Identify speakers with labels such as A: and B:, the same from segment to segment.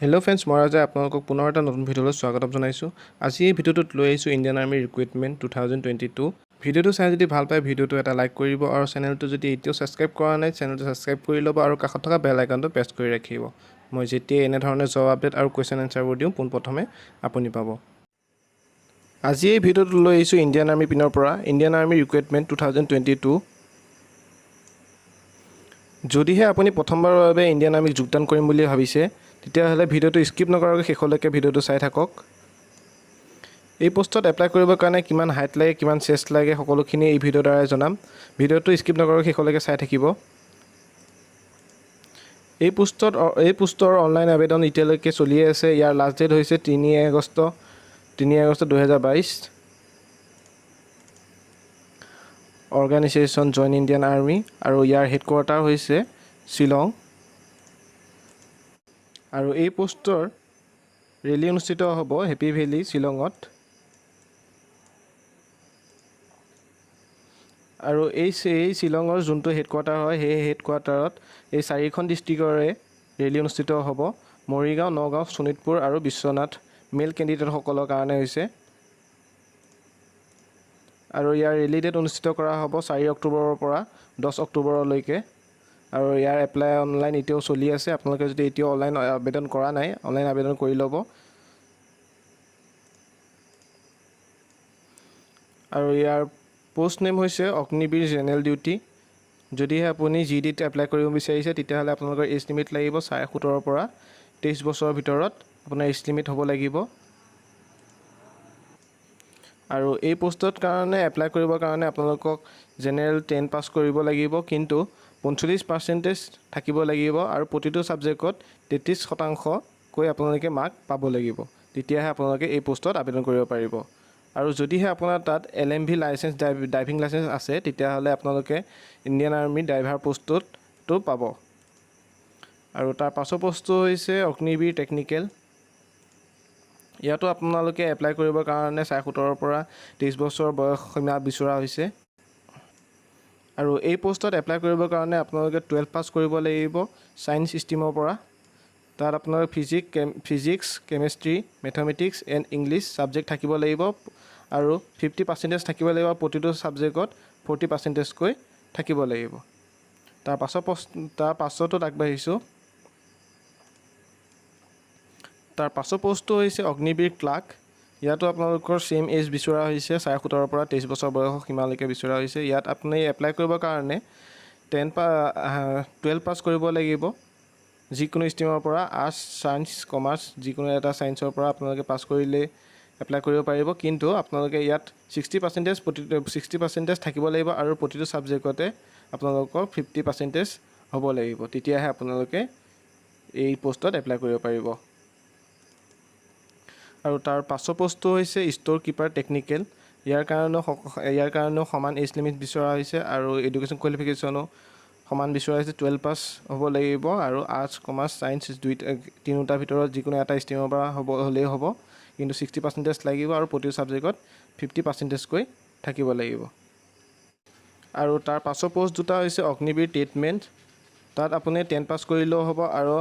A: Hello' friends, মই ৰাজে আপোনালোকক পুনৰ এটা নতুন ভিডিঅ'লৈ স্বাগতম জনাইছোঁ। আজি এই ভিডিঅ'টোত লৈ আহিছোঁ ইণ্ডিয়ান আৰ্মি ৰিক্ৰুইটমেণ্ট 2022। ভিডিঅ'টো চাই যদি ভাল পায় ভিডিঅ'টো এটা লাইক কৰিব আৰু চেনেলটো যদি এতিয়াও ছাবস্ক্ৰাইব কৰা নাই চেনেলটো ছাবস্ক্ৰাইব কৰি ল'ব আৰু কাষত থকা বেল আইকনটো প্ৰেছ কৰি ৰাখিব। মই যেতিয়াই এনেধৰণে জব আপডেট আৰু কুৱেশ্যন এনচাৰবোৰ দিওঁ পোনপ্ৰথমে আপুনি পাব। আজি এই ভিডিঅ'টো লৈ আহিছোঁ ইণ্ডিয়ান আৰ্মি পিনৰ পৰা ইণ্ডিয়ান আৰ্মি ৰিক্ৰুইটমেণ্ট 2022। যদিহে আপুনি প্ৰথমবাৰৰ বাবে ইণ্ডিয়ান আৰ্মিত যোগদান কৰিম বুলি ভাবিছে তেতিয়াহ'লে ভিডিঅ'টো স্কিপ নকৰাকৈ শেষলৈকে ভিডিঅ'টো চাই থাকক। এই পোষ্টত এপ্লাই কৰিবৰ কাৰণে কিমান হাইট লাগে কিমান চেষ্ট লাগে সকলোখিনি এই ভিডিঅ'ৰ দ্বাৰাই জনাম। ভিডিঅ'টো স্কিপ নকৰাকৈ শেষলৈকে চাই থাকিব। এই পোষ্টৰ অনলাইন আবেদন এতিয়ালৈকে চলিয়ে আছে। ইয়াৰ লাষ্ট ডেট হৈছে 3 August 2022। Organisation join Indian army আৰু ইয়াৰ হেডকোৱাৰ্টাৰ হৈছে শ্বিলং। আৰু এই পোষ্টৰ ৰেলী অনুষ্ঠিত হ'ব হেপী ভেলী শ্বিলঙত। আৰু এই শ্বিলঙৰ যোনটো হেডকোৱাৰ্টাৰ হয় সেই হেডকোৱাৰ্টাৰত এই 4খন ডিষ্ট্ৰিক্টৰে ৰেলী অনুষ্ঠিত হ'ব। মৰিগাঁও, নগাঁও, শোণিতপুৰ আৰু বিশ্বনাথ মেল কেণ্ডিডেটসকলৰ কাৰণে হৈছে। আৰু ইয়াৰ ৰেলী ডেট অনুষ্ঠিত কৰা হ'ব 4 অক্টোবৰৰ পৰা 10 অক্টোবৰলৈকে। আৰু ইয়াৰ এপ্লাই অনলাইন এতিয়াও চলি আছে। আপোনালোকে যদি এতিয়াও অনলাইন আবেদন কৰা নাই অনলাইন আবেদন কৰি ল'ব। আৰু ইয়াৰ পোষ্ট নেম হৈছে অগ্নিবীৰ জেনেৰেল ডিউটি। যদিহে আপুনি GDত এপ্লাই কৰিব বিচাৰিছে তেতিয়াহ'লে আপোনালোকৰ এজ লিমিট লাগিব 17 পৰা 23 বছৰৰ ভিতৰত আপোনাৰ এজ লিমিট হ'ব লাগিব। আৰু এই পোষ্টৰ কাৰণে এপ্লাই কৰিবৰ কাৰণে আপোনালোকক জেনেৰেল 10 পাছ কৰিব লাগিব, কিন্তু 45% থাকিব লাগিব আৰু প্ৰতিটো ছাবজেক্টত 33% আপোনালোকে মাৰ্ক পাব লাগিব। তেতিয়াহে আপোনালোকে এই পোষ্টত আবেদন কৰিব পাৰিব। আৰু যদিহে আপোনাৰ তাত LMV লাইচেঞ্চ ড্ৰাইভিং লাইচেঞ্চ আছে তেতিয়াহ'লে আপোনালোকে ইণ্ডিয়ান আৰ্মি ড্ৰাইভাৰ পোষ্টটো পাব। আৰু তাৰ পাছৰ পোষ্টটো হৈছে অগ্নিবীৰ টেকনিকেল। ইয়াতো আপোনালোকে এপ্লাই কৰিবৰ কাৰণে 17 পৰা 23 বছৰ বয়স সীমা বিচৰা হৈছে। আৰু এই পোষ্টত এপ্লাই কৰিবৰ কাৰণে আপোনালোকে 12 পাছ কৰিব লাগিব ছায়েন্স ষ্ট্ৰীমৰ পৰা। তাত আপোনাৰ physics, chemistry, mathematics and English subject থাকিব লাগিব আৰু 50% থাকিব লাগিব। প্ৰতিটো ছাবজেক্টত 40% থাকিব লাগিব। তাৰ পাছতো আগবাঢ়িছোঁ। তাৰ পাছৰ পোষ্টটো হৈছে অগ্নিবীৰ ক্লাৰ্ক। ইয়াতো আপোনালোকৰ ছেইম এজ বিচৰা হৈছে 17 পৰা 23 বছৰ বয়সৰ সীমালৈকে বিচৰা হৈছে। ইয়াত আপুনি এপ্লাই কৰিবৰ কাৰণে 12 পাছ কৰিব লাগিব যিকোনো ষ্ট্ৰীমৰ পৰা, আৰ্টছ, ছায়েন্স, কমাৰ্চ যিকোনো এটা ছায়েন্সৰ পৰা আপোনালোকে পাছ কৰিলে এপ্লাই কৰিব পাৰিব। কিন্তু আপোনালোকে ইয়াত 60% থাকিব লাগিব আৰু প্ৰতিটো ছাবজেক্টতে আপোনালোকৰ 50% হ'ব লাগিব। তেতিয়াহে আপোনালোকে এই পোষ্টত এপ্লাই কৰিব পাৰিব। আৰু তাৰ পাছৰ পোষ্টটো হৈছে ষ্ট'ৰ কিপাৰ টেকনিকেল। ইয়াৰ কাৰণেও সমান এজ লিমিট বিচৰা হৈছে আৰু এডুকেশ্যন কোৱালিফিকেশ্যনো সমান বিচৰা হৈছে। 12 পাছ হ'ব লাগিব আৰু আৰ্টছ, কমাৰ্চ, ছায়েন্স তিনিটাৰ ভিতৰত যিকোনো এটা ষ্ট্ৰীমৰ পৰা হ'লেই হ'ব, কিন্তু 60% লাগিব আৰু প্ৰতিটো ছাবজেক্টত 50% থাকিব লাগিব। আৰু তাৰ পাছৰ পোষ্ট দুটা হৈছে অগ্নিবীৰ ট্ৰিটমেণ্ট। তাত আপুনি 10 পাছ কৰিলেও হ'ব আৰু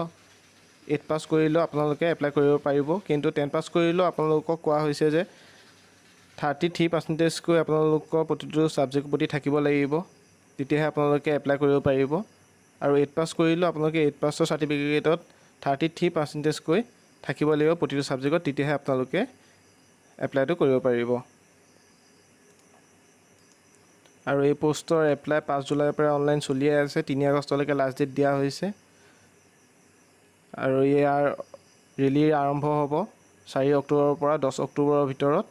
A: 8 পাছ কৰিলেও আপোনালোকে এপ্লাই কৰিব পাৰিব। কিন্তু 10 পাছ কৰিলেও আপোনালোকক কোৱা হৈছে যে 33% আপোনালোকৰ প্ৰতিটো ছাবজেক্টৰ প্ৰতি থাকিব লাগিব, তেতিয়াহে আপোনালোকে এপ্লাই কৰিব পাৰিব। আৰু 8 পাছ কৰিলেও আপোনালোকে 8 পাছৰ চাৰ্টিফিকেটত 33% থাকিব লাগিব প্ৰতিটো ছাবজেক্টত, তেতিয়াহে আপোনালোকে এপ্লাইটো কৰিব পাৰিব। আৰু এই পোষ্টৰ এপ্লাই 5 জুলাইৰ পৰা অনলাইন চলিয়ে আছে। 3 আগষ্টলৈকে লাষ্ট ডেট দিয়া হৈছে। আৰু ইয়াৰ ৰেলী আৰম্ভ হ'ব 4 অক্টোবৰৰ পৰা 10 অক্টোবৰৰ ভিতৰত।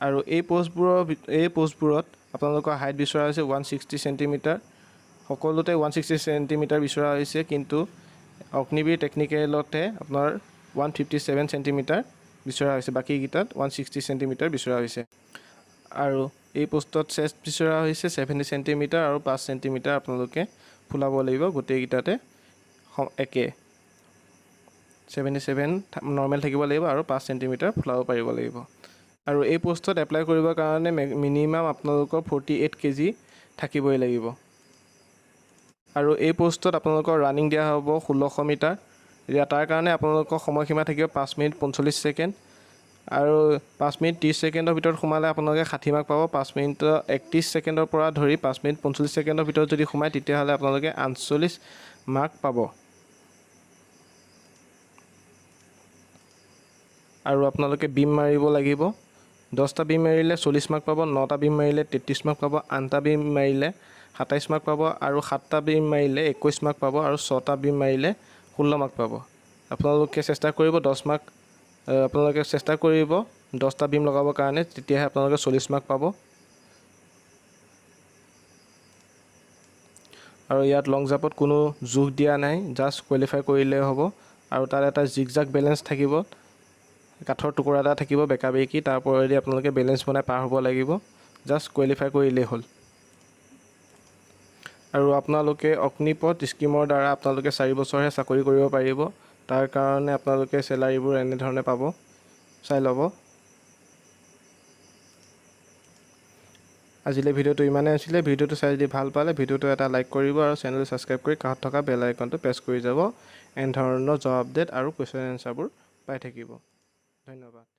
A: আৰু এই পোষ্টবোৰত আপোনালোকৰ হাইট বিচৰা হৈছে 160 চেণ্টিমিটাৰ। সকলোতে 160 চেণ্টিমিটাৰ বিচৰা হৈছে, কিন্তু অগ্নিবীৰ টেকনিকেলতে আপোনাৰ 157 চেণ্টিমিটাৰ বিচৰা হৈছে। বাকীকেইটাত 160 চেণ্টিমিটাৰ বিচৰা হৈছে। আৰু এই পোষ্টত চেষ্ট বিচৰা হৈছে 70 চেণ্টিমিটাৰ আৰু 5 চেণ্টিমিটাৰ আপোনালোকে ফুলাব লাগিব। গোটেইকেইটাতে একে 77 নৰ্মেল থাকিব লাগিব আৰু 5 চেণ্টিমিটাৰ ফুলাব পাৰিব লাগিব। আৰু এই পোষ্টত এপ্লাই কৰিবৰ কাৰণে মিনিমাম আপোনালোকৰ 48 kg থাকিবই লাগিব। আৰু এই পোষ্টত আপোনালোকৰ ৰানিং দিয়া হ'ব 1600 মিটাৰ। এতিয়া তাৰ কাৰণে আপোনালোকৰ সময়সীমা থাকিব 5 মিনিট 45 ছেকেণ্ড আৰু 5 মিনিট 30 ছেকেণ্ডৰ ভিতৰত সোমালে আপোনালোকে 60 মাৰ্ক পাব। 5 মিনিট 31 ছেকেণ্ডৰ পৰা ধৰি 5 মিনিট 45 ছেকেণ্ডৰ ভিতৰত যদি সোমায় তেতিয়াহ'লে আপোনালোকে 48 মাৰ্ক পাব। আৰু আপোনালোকে বিম মাৰিব লাগিব। 10টা বিম মাৰিলে 40 মাৰ্ক পাব, 9টা বিম মাৰিলে 33 মাৰ্ক পাব, 8টা বিম মাৰিলে 27 মাৰ্ক পাব আৰু 7টা বিম মাৰিলে 21 মাৰ্ক পাব আৰু 6টা বিম মাৰিলে 16 মাৰ্ক পাব। আপোনালোকে চেষ্টা কৰিব 10 মাৰ্ক আপোনালোকে চেষ্টা কৰিব 10টা বিম লগাবৰ কাৰণে, তেতিয়াহে আপোনালোকে 40 মাৰ্ক পাব। আৰু ইয়াত লং জাম্পত কোনো জোখ দিয়া নাই, জাষ্ট কোৱালিফাই কৰিলে হ'ব। আৰু তাত এটা জিগজাগ বেলেঞ্চ থাকিব, কাঠৰ টুকুৰা এটা থাকিব বেকা বেকি, তাৰ ওপৰেদি আপোনালোকে বেলেঞ্চ বনাই পাৰ হ'ব লাগিব। জাষ্ট কোৱালিফাই কৰিলেই হ'ল। আৰু আপোনালোকে অগ্নিপথ স্কিমৰ দ্বাৰা আপোনালোকে 4 বছৰহে চাকৰি কৰিব পাৰিব। তাৰ কাৰণে আপোনালোকে চেলাৰীবোৰ এনেধৰণে পাব, চাই ল'ব। আজিলৈ ভিডিঅ'টো ইমানেই আছিলে। ভিডিঅ'টো চাই যদি ভাল পালে ভিডিঅ'টো এটা লাইক কৰিব আৰু চেনেলটো ছাবস্ক্ৰাইব কৰি কাষত থকা বেল আইকনটো প্ৰেছ কৰি যাব। এনেধৰণৰ জব আপডেট আৰু কুৱেশ্যন এনচাৰবোৰ পাই থাকিব। ধন্যবাদ।